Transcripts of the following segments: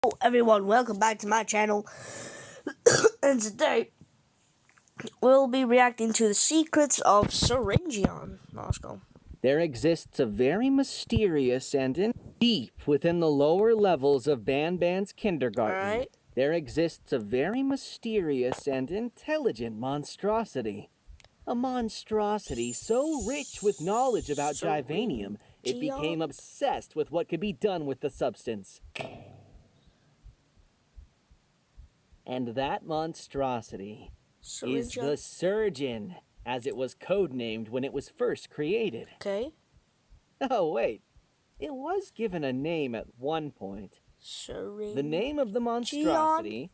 Hello everyone, welcome back to my channel. And today we'll be reacting to the secrets of syringe. Let's go. There exists a very mysterious and deep within the lower levels of Banban's kindergarten. Alright. There exists a very mysterious and intelligent monstrosity. A monstrosity so rich with knowledge about Givanium, it became obsessed with what could be done with the substance. And that monstrosity is the surgeon, as it was codenamed when it was first created. Okay. Oh, wait. It was given a name at one point. Syringe. The name of the monstrosity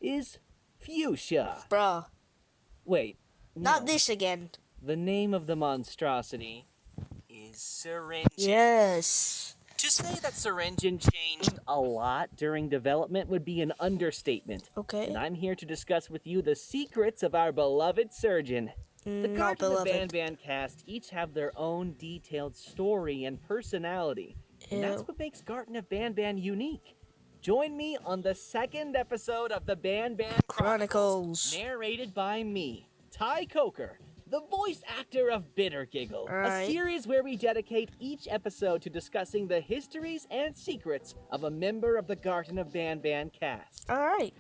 is Fuchsia. Bruh. Wait. Not this again. The name of the monstrosity is Syringe. Yes. To say that Syringen changed a lot during development would be an understatement. Okay. And I'm here to discuss with you the secrets of our beloved surgeon. The Garden of Banban cast each have their own detailed story and personality. And that's what makes Garden of Banban unique. Join me on the second episode of the Banban Chronicles, narrated by me, Ty Coker, the voice actor of Bitter Giggle, a series where we dedicate each episode to discussing the histories and secrets of a member of the Garden of Banban cast. Alright.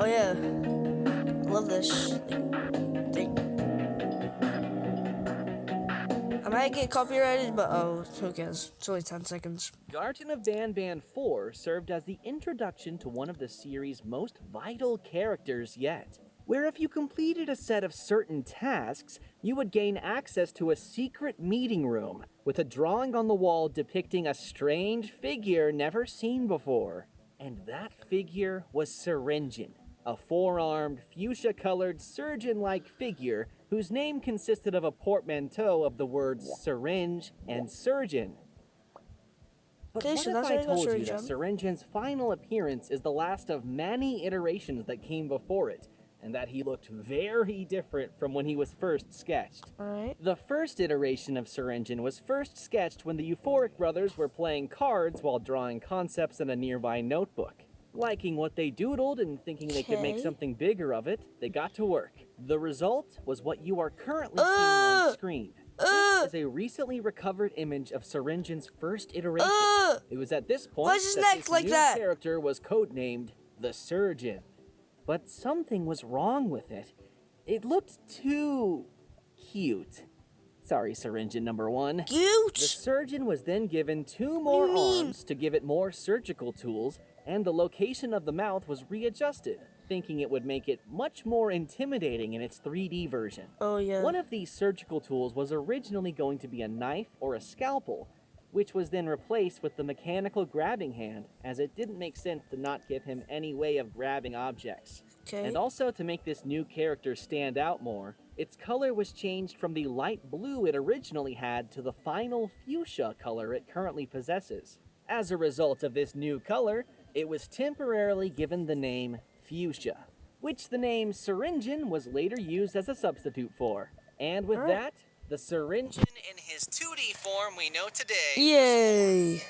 Oh yeah. Love this thing. I might get copyrighted, but who cares? It's only 10 seconds. Garden of Banban 4 served as the introduction to one of the series' most vital characters yet, where if you completed a set of certain tasks, you would gain access to a secret meeting room with a drawing on the wall depicting a strange figure never seen before. And that figure was Syringen, a four-armed, fuchsia-colored, surgeon-like figure whose name consisted of a portmanteau of the words syringe and surgeon. But what if I told you that Syringen's final appearance is the last of many iterations that came before it, and that he looked very different from when he was first sketched? The first iteration of Syringen was first sketched when the Euphoric brothers were playing cards while drawing concepts in a nearby notebook. Liking what they doodled and thinking they could make something bigger of it, they got to work. The result was what you are currently seeing on screen. This is a recently recovered image of Syringen's first iteration. It was at this point that this new character was codenamed the Surgeon. But something was wrong with it. It looked too cute. Sorry, Syringen number 1. Cute? The Surgeon was then given 2 more arms to give it more surgical tools, and the location of the mouth was readjusted, thinking it would make it much more intimidating in its 3D version. Oh, yeah. One of these surgical tools was originally going to be a knife or a scalpel, which was then replaced with the mechanical grabbing hand, as it didn't make sense to not give him any way of grabbing objects. And also to make this new character stand out more, its color was changed from the light blue it originally had to the final fuchsia color it currently possesses. As a result of this new color, it was temporarily given the name Fuchsia, which the name Syringen was later used as a substitute for. And with that, the Syringen in his 2D form we know today, yay!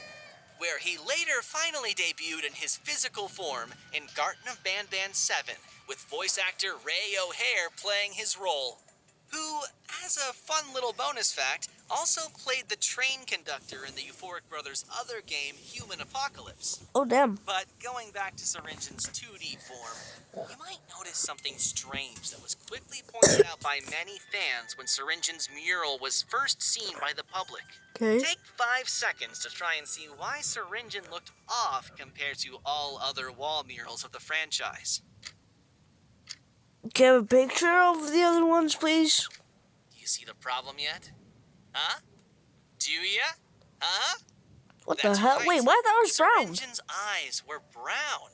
Where he later finally debuted in his physical form in Garden of Banban 7, with voice actor Ray O'Hare playing his role, who, as a fun little bonus fact, also played the train conductor in the Euphoric Brothers' other game, Human Apocalypse. Oh, damn. But going back to Syringen's 2D form, you might notice something strange that was quickly pointed out by many fans when Syringen's mural was first seen by the public. Take 5 seconds to try and see why Syringen looked off compared to all other wall murals of the franchise. Can I have a picture of the other ones, please? Do you see the problem yet? Huh? Do ya? Huh? What the hell? Right. Wait, why are those brown? Syringen's eyes were brown.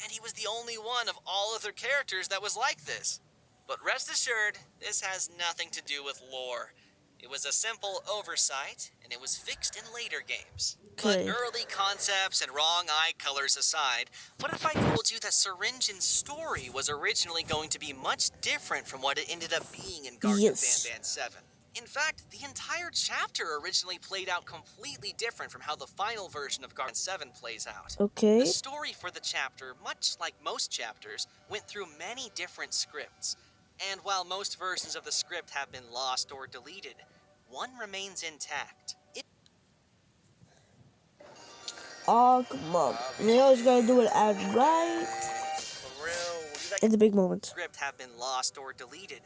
And he was the only one of all other characters that was like this. But rest assured, this has nothing to do with lore. It was a simple oversight, and it was fixed in later games. But early concepts and wrong eye colors aside, what if I told you that Syringen's story was originally going to be much different from what it ended up being in Garden of Banban 7? In fact, the entire chapter originally played out completely different from how the final version of Garden 7 plays out. Okay. The story for the chapter, much like most chapters, went through many different scripts. And while most versions of the script have been lost or deleted, one remains intact. Oh, come on. You always gotta do it at right. For real, In the big moments. Script have been lost or deleted.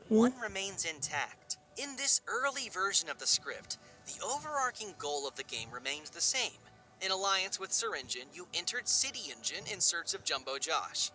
Yeah. One remains intact. In this early version of the script, the overarching goal of the game remains the same. In alliance with Syringe, you entered City Engine in search of Jumbo Josh.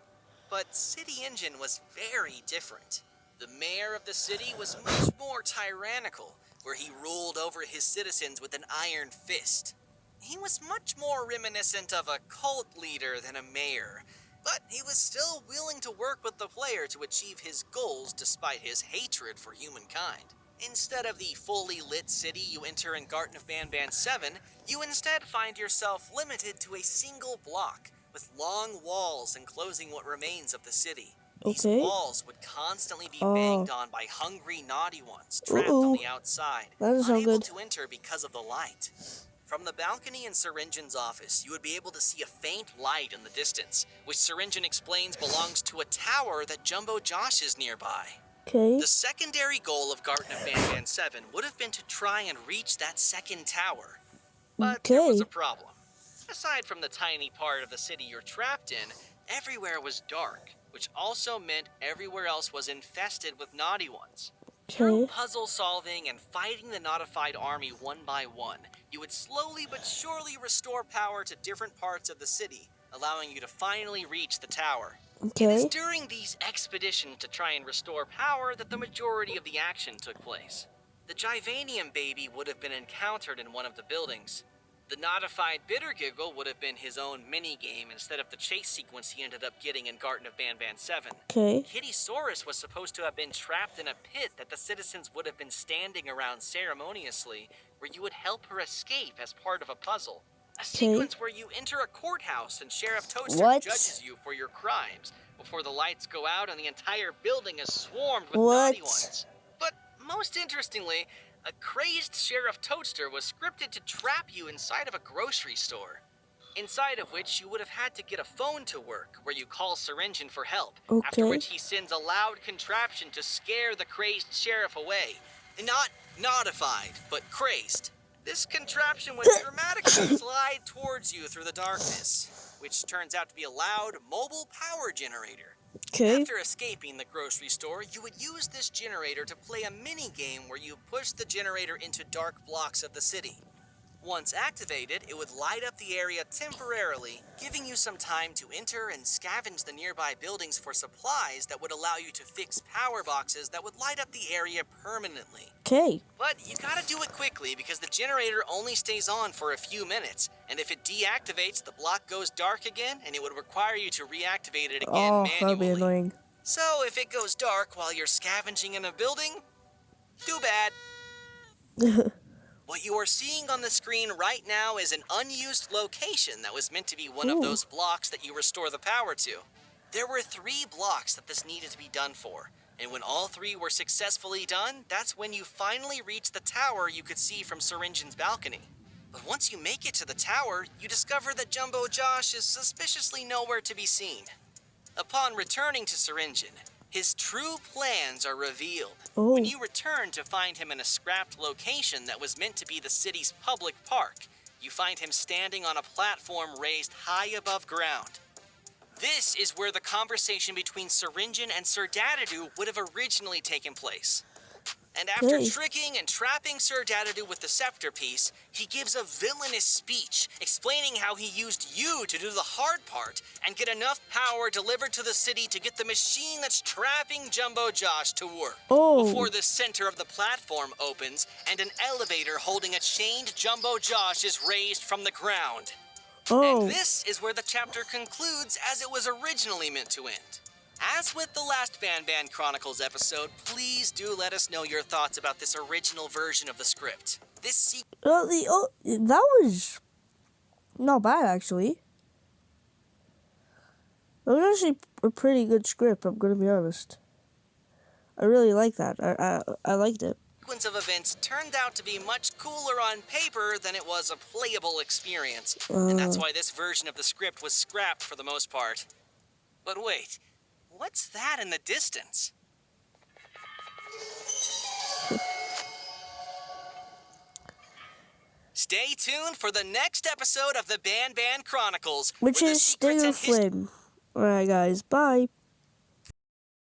But City Engine was very different. The mayor of the city was much more tyrannical, where he ruled over his citizens with an iron fist. He was much more reminiscent of a cult leader than a mayor, but he was still willing to work with the player to achieve his goals despite his hatred for humankind. Instead of the fully lit city you enter in Garden of Banban 7, you instead find yourself limited to a single block, with long walls enclosing what remains of the city. These Okay. walls would constantly be banged on by hungry, naughty ones trapped on the outside, That doesn't sound unable good. to enter because of the light. From the balcony in Syringe's office, you would be able to see a faint light in the distance, which Syringe explains belongs to a tower that Jumbo Josh is nearby. Okay. The secondary goal of Garden of Banban 7 would have been to try and reach that second tower. But there was a problem. Aside from the tiny part of the city you're trapped in, everywhere was dark, which also meant everywhere else was infested with naughty ones. Through puzzle solving and fighting the notified army one by one, you would slowly but surely restore power to different parts of the city, allowing you to finally reach the tower. It is during these expeditions to try and restore power that the majority of the action took place. The Givanium baby would have been encountered in one of the buildings. The notified Bittergiggle would have been his own mini-game instead of the chase sequence he ended up getting in Garden of Banban 7. Kittysaurus was supposed to have been trapped in a pit that the citizens would have been standing around ceremoniously, where you would help her escape as part of a puzzle. A sequence where you enter a courthouse and Sheriff Toaster judges you for your crimes, before the lights go out and the entire building is swarmed with naughty ones. But most interestingly, a crazed Sheriff Toadster was scripted to trap you inside of a grocery store, inside of which you would have had to get a phone to work, where you call Syringe for help, after which he sends a loud contraption to scare the crazed sheriff away. Not notified, but crazed. This contraption would dramatically slide towards you through the darkness, which turns out to be a loud mobile power generator. After escaping the grocery store, you would use this generator to play a mini-game where you push the generator into dark blocks of the city. Once activated, it would light up the area temporarily, giving you some time to enter and scavenge the nearby buildings for supplies that would allow you to fix power boxes that would light up the area permanently. But you gotta do it quickly because the generator only stays on for a few minutes, and if it deactivates, the block goes dark again, and it would require you to reactivate it again manually. That'd be annoying. So if it goes dark while you're scavenging in a building, too bad. What you are seeing on the screen right now is an unused location that was meant to be one of those blocks that you restore the power to. There were 3 blocks that this needed to be done for, and when all 3 were successfully done, that's when you finally reach the tower you could see from Syringe's balcony. But once you make it to the tower, you discover that Jumbo Josh is suspiciously nowhere to be seen. Upon returning to Syringe, his true plans are revealed. When you return to find him in a scrapped location that was meant to be the city's public park, you find him standing on a platform raised high above ground. This is where the conversation between Syringe and Sir Dadadoo would have originally taken place. And after tricking and trapping Sir Dadadoo with the scepter piece, he gives a villainous speech explaining how he used you to do the hard part and get enough power delivered to the city to get the machine that's trapping Jumbo Josh to work. Before the center of the platform opens and an elevator holding a chained Jumbo Josh is raised from the ground. And this is where the chapter concludes as it was originally meant to end. As with the last Banban Chronicles episode, please do let us know your thoughts about this original version of the script. That was not bad, actually. That was actually a pretty good script, I'm gonna be honest. I really like that. I liked it. sequence of events turned out to be much cooler on paper than it was a playable experience. And that's why this version of the script was scrapped for the most part. But wait, what's that in the distance? Stay tuned for the next episode of the Banban Chronicles, which is Stinger Flynn. Alright, guys, bye.